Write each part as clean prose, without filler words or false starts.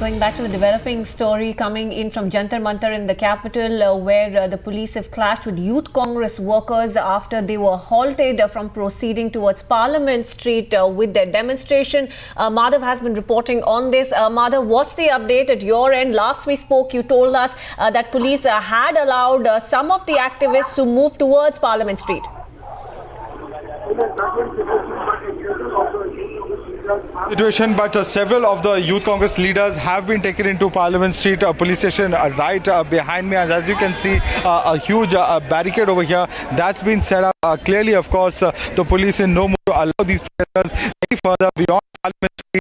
Going back to the developing story coming in from Jantar Mantar in the capital, where the police have clashed with Youth Congress workers after they were halted from proceeding towards Parliament Street with their demonstration. Madhav has been reporting on this. Madhav, what's the update at your end? Last we spoke, you told us that police had allowed some of the activists to move towards Parliament Street. Situation, but several of the Youth Congress leaders have been taken into Parliament Street police station right behind me, and as you can see, a huge barricade over here that's been set up. Clearly, of course, the police in no mood to allow these protesters any further beyond Parliament Street.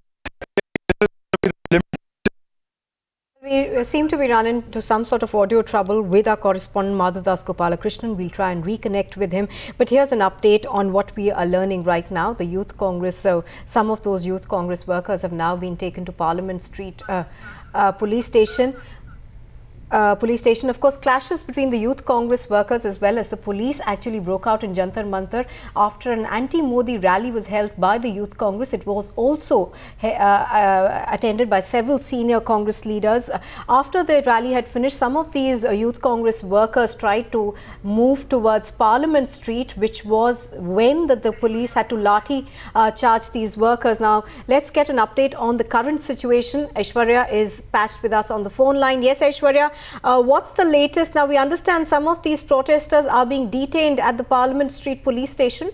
We seem to be running into some sort of audio trouble with our correspondent Madhav Das Gopalakrishnan. We'll try and reconnect with him. But here's an update on what we are learning right now. The Youth Congress, so some of those Youth Congress workers have now been taken to Parliament Street police station. Of course, clashes between the Youth Congress workers as well as the police actually broke out in Jantar Mantar after an anti-Modi rally was held by the Youth Congress. It was also attended by several senior Congress leaders. After the rally had finished, some of these Youth Congress workers tried to move towards Parliament Street, which was when the police had to lathi charge these workers. Now, let's get an update on the current situation. Aishwarya is patched with us on the phone line. Yes, Aishwarya. What's the latest? Now, we understand some of these protesters are being detained at the Parliament Street police station.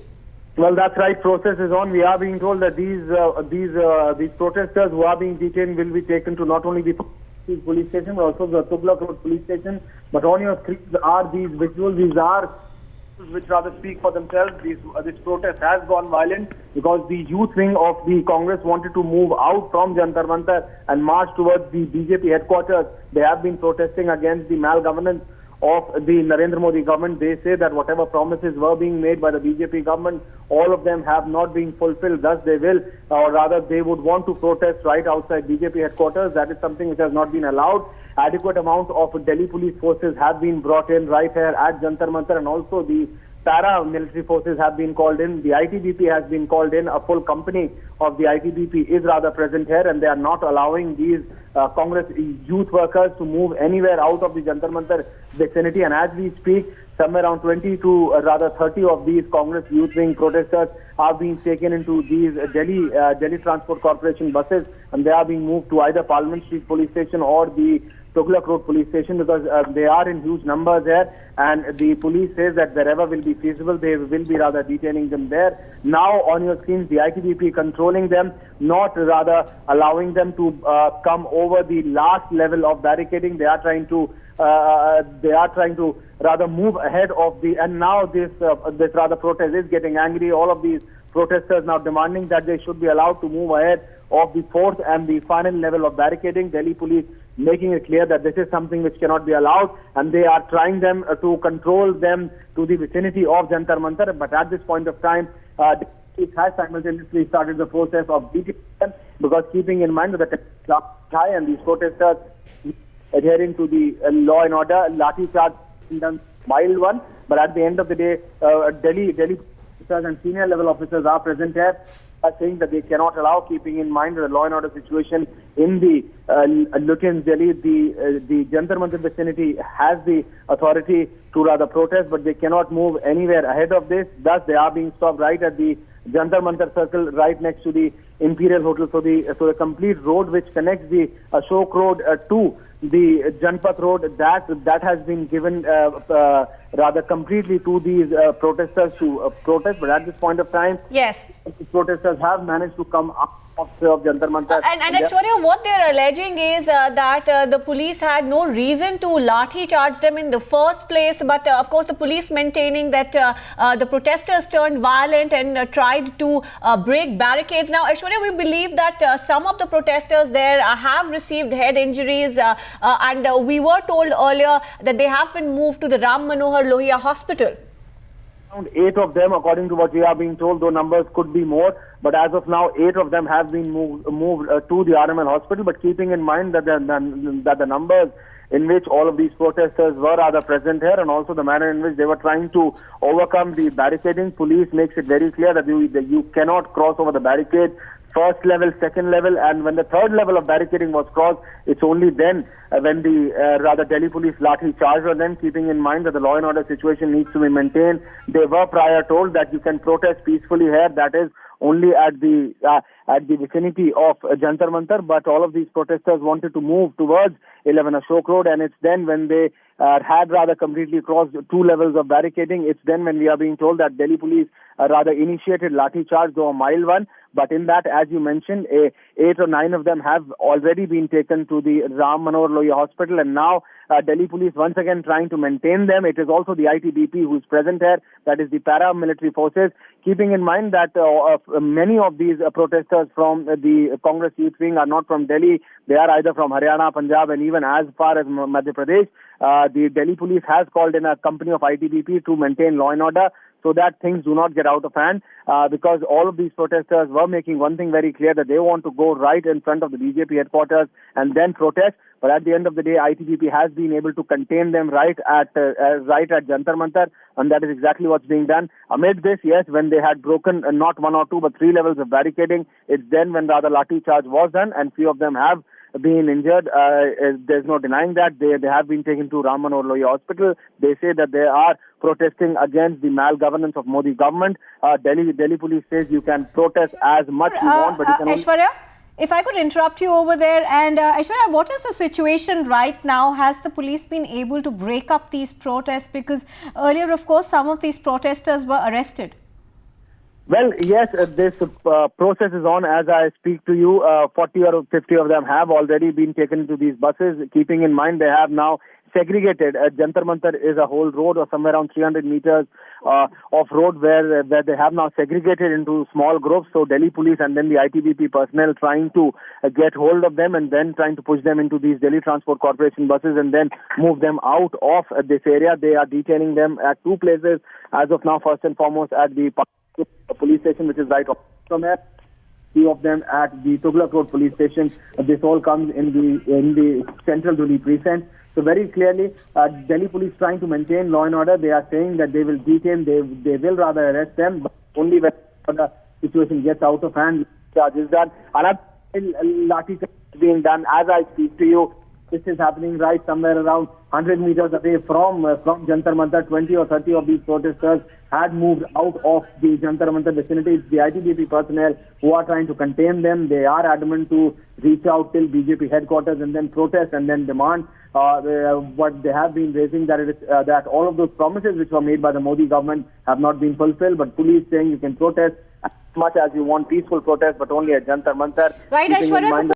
Well, that's right. Process is on. We are being told that these protesters who are being detained will be taken to not only the police station but also the Tughlaq Road police station. But on your screens are these visuals. These are which rather speak for themselves. This protest has gone violent because the youth wing of the Congress wanted to move out from Jantar Mantar and march towards the BJP headquarters. They have been protesting against the malgovernance of the Narendra Modi government. They say that whatever promises were being made by the BJP government, all of them have not been fulfilled. Thus, they will, or rather, they would want to protest right outside BJP headquarters. That is something which has not been allowed. Adequate amount of Delhi police forces have been brought in right here at Jantar Mantar, and also the para-military forces have been called in. The ITBP has been called in. A full company of the ITBP is rather present here, and they are not allowing these Congress youth workers to move anywhere out of the Jantar Mantar vicinity. And as we speak, somewhere around 20 to rather 30 of these Congress youth wing protesters are being taken into these Delhi Transport Corporation buses, and they are being moved to either Parliament Street police station or the Tughlaq Road police station, because they are in huge numbers there, and the police says that wherever will be feasible, they will be rather detaining them there. Now on your screens, the ITBP controlling them, not rather allowing them to come over the last level of barricading. They are trying to rather move ahead of the, and now this rather protest is getting angry. All of these protesters now demanding that they should be allowed to move ahead of the fourth and the final level of barricading. Delhi police making it clear that this is something which cannot be allowed, and they are trying them to control them to the vicinity of Jantar Mantar. But at this point of time, it has simultaneously started the process of beating them, because keeping in mind that the high and these protesters adhering to the law and order, lathi charge is a mild one. But at the end of the day, Delhi officers and senior level officers are present here, saying that they cannot allow, keeping in mind the law and order situation in the Lutyens Delhi. The Jantar Mantar vicinity has the authority to rather protest, but they cannot move anywhere ahead of this. Thus, they are being stopped right at the Jantar Mantar circle, right next to the Imperial Hotel. So the complete road which connects the Ashok Road to the Janpath Road, that has been given rather completely to these protesters to protest. But at this point of time, yes, the protesters have managed to come up of Jantar Mantar. And Aishwarya, what they're alleging is that the police had no reason to lathi charge them in the first place. But of course, the police maintaining that the protesters turned violent and tried to break barricades. Now, Aishwarya, we believe that some of the protesters there have received head injuries, and we were told earlier that they have been moved to the Ram Manohar Lohia Hospital. Around 8 of them, according to what we are being told, though numbers could be more, but as of now, 8 of them have been moved to the RML hospital. But keeping in mind that the numbers in which all of these protesters were rather present here, and also the manner in which they were trying to overcome the barricading, police makes it very clear that you cannot cross over the barricade first level, second level, and when the third level of barricading was crossed, it's only then when the Delhi police lathi charged on them, keeping in mind that the law and order situation needs to be maintained. They were prior told that you can protest peacefully here, that is only at the vicinity of Jantar Mantar, but all of these protesters wanted to move towards 11 Ashok Road, and it's then when they had rather completely crossed 2 levels of barricading, it's then when we are being told that Delhi police rather initiated lathi charge, though a mild one. But in that, as you mentioned, 8 or 9 of them have already been taken to the Ram Manohar Lohia hospital, and now Delhi police once again trying to maintain them. It is also the ITBP who is present here, that is the paramilitary forces, keeping in mind that many of these protesters from the Congress youth wing are not from Delhi. They are either from Haryana, Punjab, and even as far as Madhya Pradesh. The Delhi police has called in a company of ITBP to maintain law and order, so that things do not get out of hand, because all of these protesters were making one thing very clear, that they want to go right in front of the BJP headquarters and then protest. But at the end of the day, ITBP has been able to contain them right at Jantar Mantar, and that is exactly what's being done. Amid this, yes, when they had broken not 1 or 2 but 3 levels of barricading, it's then when rather lathi charge was done, and few of them have been injured. There's no denying that. They have been taken to Ram Manohar Lohia hospital. They say that they are protesting against the malgovernance of Modi government. Delhi police says you can protest as much you want, but you can Aishwarya, if I could interrupt you over there, and Aishwarya, what is the situation right now? Has the police been able to break up these protests? Because earlier, of course, some of these protesters were arrested. Well, yes, this process is on as I speak to you. 40 or 50 of them have already been taken to these buses, keeping in mind they have now segregated. Jantar Mantar is a whole road or somewhere around 300 meters of road where they have now segregated into small groups. So Delhi police and then the ITBP personnel trying to get hold of them and then trying to push them into these Delhi Transport Corporation buses and then move them out of this area. They are detaining them at 2 places as of now. First and foremost at the police station, which is right from here. Few of them at the Tughlaq Road police station. This all comes in the central Delhi precinct. So very clearly, Delhi police trying to maintain law and order. They are saying that they will detain, they will rather arrest them, but only when the situation gets out of hand, charge is done. Another lathi charge is being done as I speak to you. This is happening right somewhere around 100 meters away from Jantar Mantar. 20 or 30 of these protesters had moved out of the Jantar Mantar vicinity. It's the ITBP personnel who are trying to contain them. They are adamant to reach out till BJP headquarters and then protest and then demand what they have been raising, that all of those promises which were made by the Modi government have not been fulfilled. But police saying you can protest as much as you want, peaceful protest, but only at Jantar Mantar. Right, Aishwarya.